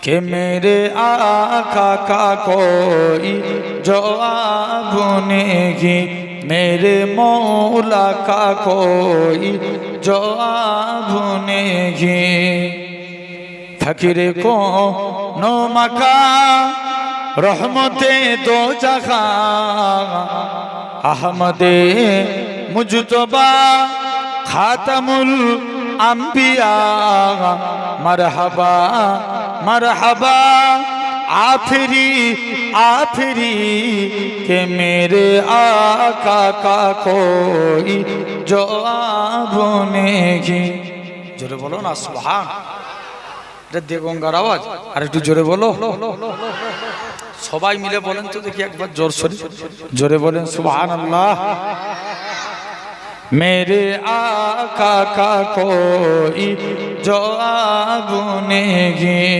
कि मेरे आका का कोई जवाब नहीं, मेरे मौला का कोई जवाब नहीं। फकीर को नो मका रहमते दो जगह, अहमदे मुजतबा खातमुल अंबिया, मरहबा मरहबा आफरी आफरी के मेरे आका का कोई जवाब नहीं। जोरे बोलो ना सुभान। এটা দেগঙ্গার আওয়াজ, আর একটু জোরে বলো। সবাই মিলে বলেন তো দেখি একবার জোর সরে জোরে বলেন সুবহানাল্লাহ। मेरे आका का कोई जवाब नहीं,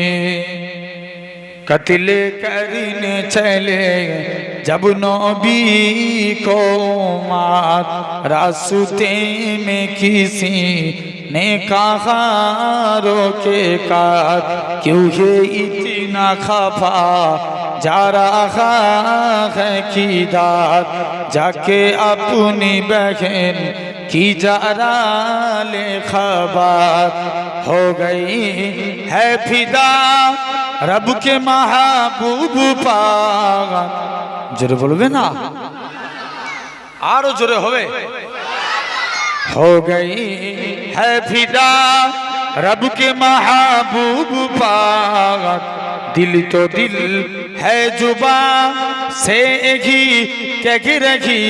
कत्ल करने चले जब नबी को मार, रास्ते में किसी ने कहा रोके कार, क्यों है इतना खफा जा रहा है किधर, जाके अपनी बहन की जरा ले खबर, हो गई है फिदा रब के महबूब पाक। जोरे बोलबे ना, आरो जोरे होवे। हो गई है फिदा रब के महबूब पाक, दिल तो दिल है जुबा से ही कह रही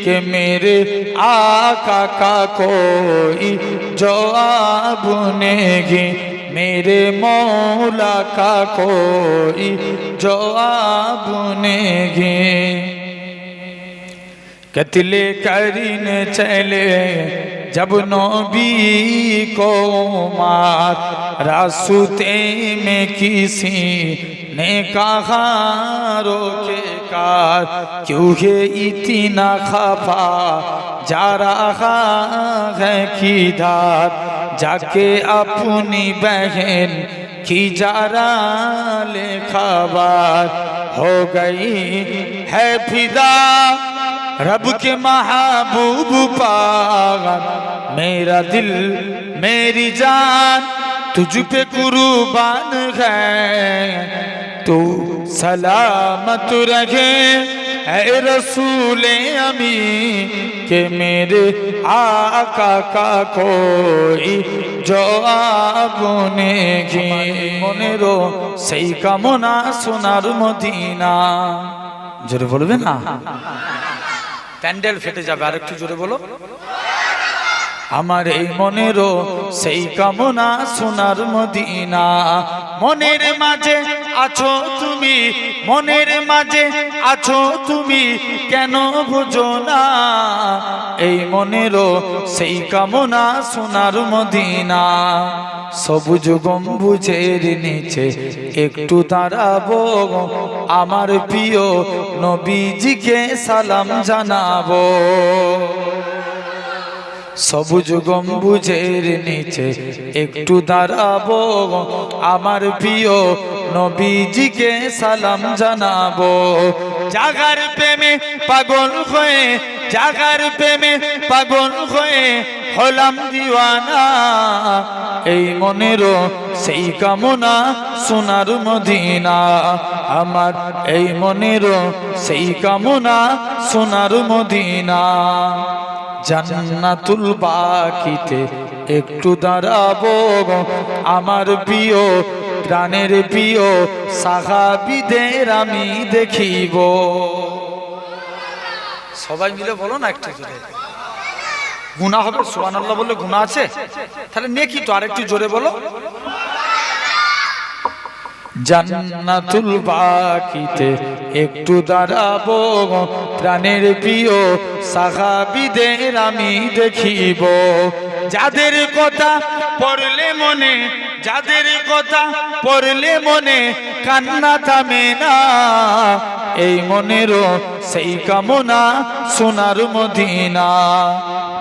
कि मेरे आका का कोई जवाब नहीं, मेरे मौला का कोई जवाब नहीं। कत्ल करने चले जब नबी को मार, रास्ते में किसी ने कहा रोके कार, क्यों है इतना खफा जा रहा है किधर, जाके अपनी बहन की जरा ले खबर, हो गई है फिदा रब के महबूब पाक, मेरा दिल मेरी जान तुझ पे कुर्बान है, तू सलामत रहे ऐ रसूले अमी, के मेरे आका का कोई जवाब नहीं। মনেরও সেই কামনা সোনার মদিনা। জোরে বলবে না, প্যান্ডেল ফেটে যাবে। আর একটু জোরে বলো। আমার এই মনেরও সেই কামনা সোনার মদিনা, মনের মাঝে আছো তুমি, মনের মাঝে আছো তুমি, কেন বুঝো না এই মনেরও সেই কামনা সোনার মদিনা। সবুজ গম্বুজের নিচে একটু দাঁড়াবো, আমার প্রিয় নবীজিকে সালাম জানাবো। সবুজ গম্বুজের নিচে একটু দাঁড়াবো, আমার প্রিয় নবীজিকে সালাম জানাবো। জাগার প্রেমে পাগল হয়ে, জাগার প্রেমে পাগল হয়ে হলাম দিওয়ানা, এই মনেরও সেই কামনা সোনার মদিনা। আমার এই মনেরও সেই কামনা সোনার মদিনা। জান্নাতুল বাকিতে একটু দাঁড়াবো, আমার প্রিয় প্রাণের প্রিয় সাহাবীদের আমি দেখিব। সবাই মিলে বলো না একটু জোরে। গুনাহ হবে, সুবহানাল্লাহ বললে গুনাহ আছে? তাহলে নেকি তো, আর একটু জোরে বলো। জান্নাতুল বাকিতে একটু দাঁড়াবো, প্রাণের প্রিয় সাহাবীদের আমি দেখিব। যাদের কথা পড়লে মনে, যাদের কথা পড়লে মনে কান্না থামে না, এই মনেরও সেই কামনা সোনার মদিনা।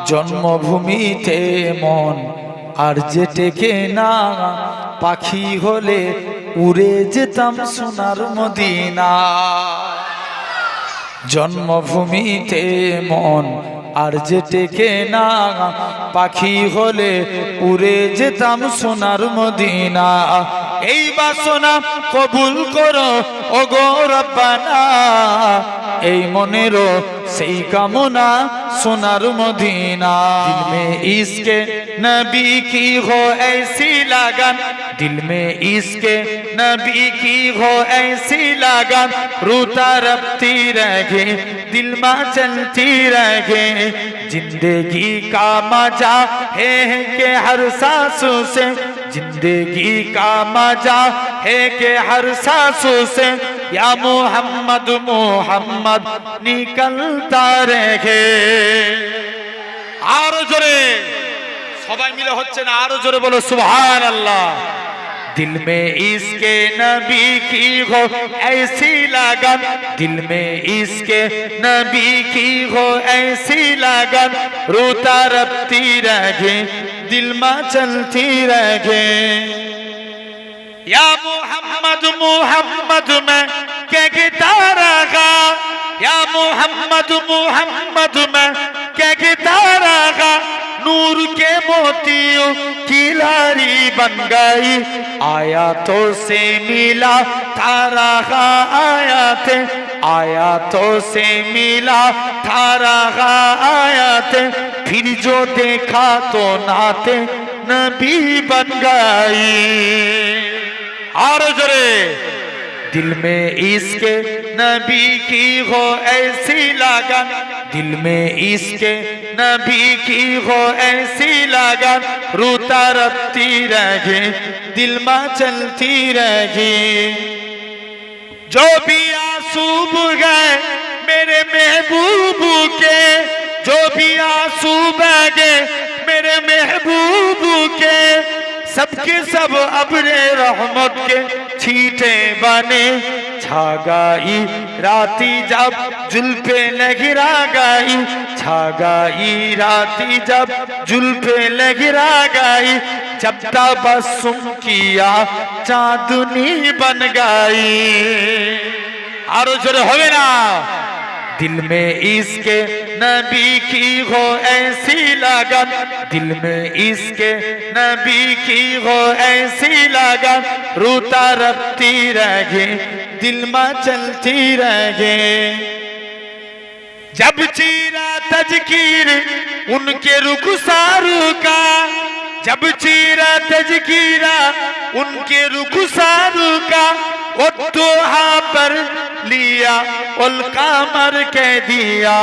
জন্মভূমিতে মন আর যে টেকে না, পাখি হলে উড়ে যেতাম সোনার মদিনা। জন্মভূমিতে মন আর যে টেকে না, পাখি হলে উড়ে যেতাম সোনার মদিনা। এই বাসনা কবুল করো ওগো রব্বানা, এই মনেরও সেই কামনা সোনার মদিনা। দিল মে ইসকে নবী কি হো ऐसी लगन, दिल में इसके नबी की हो ऐसी लगन, रूता रखती रहे दिल में चलती रहे। जिंदगी का मजा है कि हर सांसों से, जिंदगी का मजा है कि हर सांसों से, या मोहम्मद मोहम्मद निकलता रहे। आरो जोरे সবাই মিলে হচ্ছে না, আরো জোরে বলো সুবহানাল্লাহ। दिल में इसके नबी की हो ऐसी लगन, दिल में इसके नबी की हो ऐसी लगन, रोता रखती रहे दिल में चलती रहे। या मोहम्मद मोहम्मद में कहता रहा, या मोहम्मद मोहम्मद में कहता रहा, नूर के मोतियों की लारी बन गई, आयातों से मिला तारा आयात, आयातों से मिला तारा आयात, फिर जो देखा तो नाते नबी बन गई। और जोरे दिल में इसके नबी की हो ऐसी लगन, दिल में इसके नबी की हो ऐसी लगन, रोता रखती रहे दिल में चलती रहे। जो भी आंसू बहे मेरे महबूब के, जो भी आंसू बहे मेरे महबूब के, सबके सब अब्रे रहमत के छींटे बने, छा गई राती जब जुल्फे लहरा गई, छा गई राती जब जुल्फे लहरा गई, जब तबस्सुम किया चांदनी बन गई। आरो जोरे होवे ना। दिल में इसके नबी की हो ऐसी लगन, दिल में इसके नबी की हो ऐसी लगन, रोता रखती रहे दिल में चलती रहे। जब चीरा तज़कीर उनके रुखसारू का, जब चीरा तज़कीरा उनके रुखसारू का, उद्दोहा पर लिया उल्कामर कह दिया,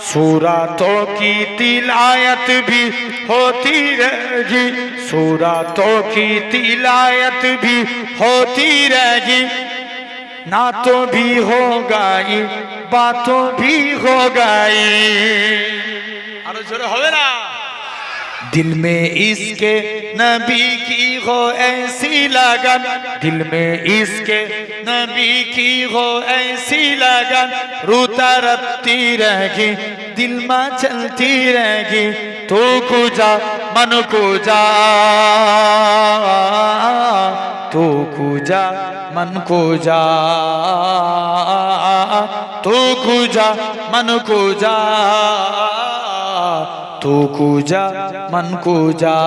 सूरतों की तिलायत भी होती रहेगी, सूरतों की तिलायत भी होती रहेगी, नातों भी हो गई बातों भी हो गई। अरे जोरे होवे ना। दिल में इसके नबी की हो ऐसी लगन, दिल में इसके नबी की हो ऐसी लगन, रोता रखती रहेगी दिल में चलती रहेगी। तो कुजा मन को जा, तो कुजा मन को जा, तो कुजा मन को जा, तू कुजा मन को जा,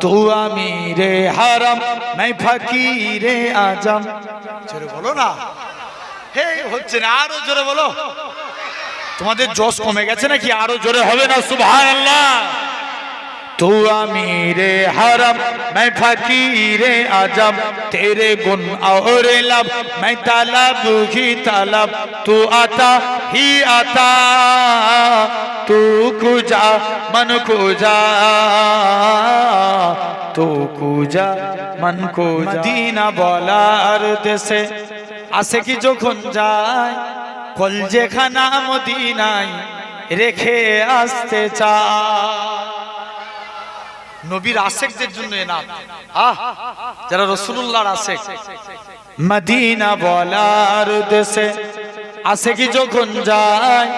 तू अमीरे हरम मैं फकीरे आजम। जोरे बोलो ना। हे হচ্ছে না, আরো জোরে বলো। তোমাদের জোশ কমে গেছে নাকি? আরো জোরে হবে না সুবহানাল্লাহ। तू अमीरे हरम मैं फकीरे आजम, तेरे गुण और लब मैं तलब ही तलब, तू आता ही आता, तू कुजा मन को जा, तू कुजा मन को जा। मदीना বলার দেশে আসে কি যখন যায়, কলজেখানা মদিনায় রেখে আসতে চায়। নবীর আশেকদের জন্য এ নাম, যারা রাসূলুল্লাহর আশেক। মদিনা বলার দেশে আসে কি যখন যায়,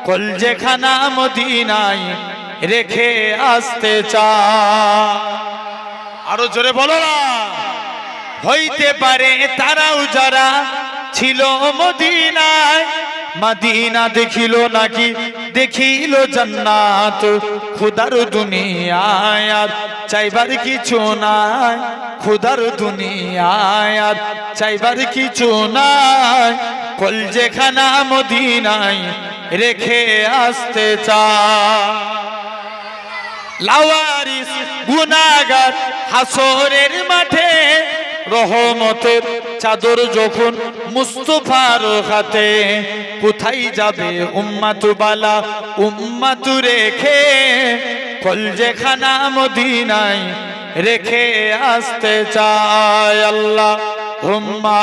কলজেখানা মদিনায় রেখে আসতে চায়। আরো জোরে বলো না। হইতে পারে তারাও যারা ছিল মদিনায়, মদিনা দেখিল নাকি দেখিল জান্নাত, খুদার দুনিয়ায় আর চাইবার কিছু নাই, খুদার দুনিয়ায় আর চাইবার কিছু নাই, কলজেখানা মদিনায় রেখে আসতে চায়। লাওয়ারিস গুনাহগার হাসরের মাঠে, রহমতের চাদর যখন মুস্তাফার হাতে, কোথায় যাবে উম্মাত বালা উম্মাত রেখে, কলজেখানা মদিনায় রেখে আসতে চায়। আল্লাহুম্মা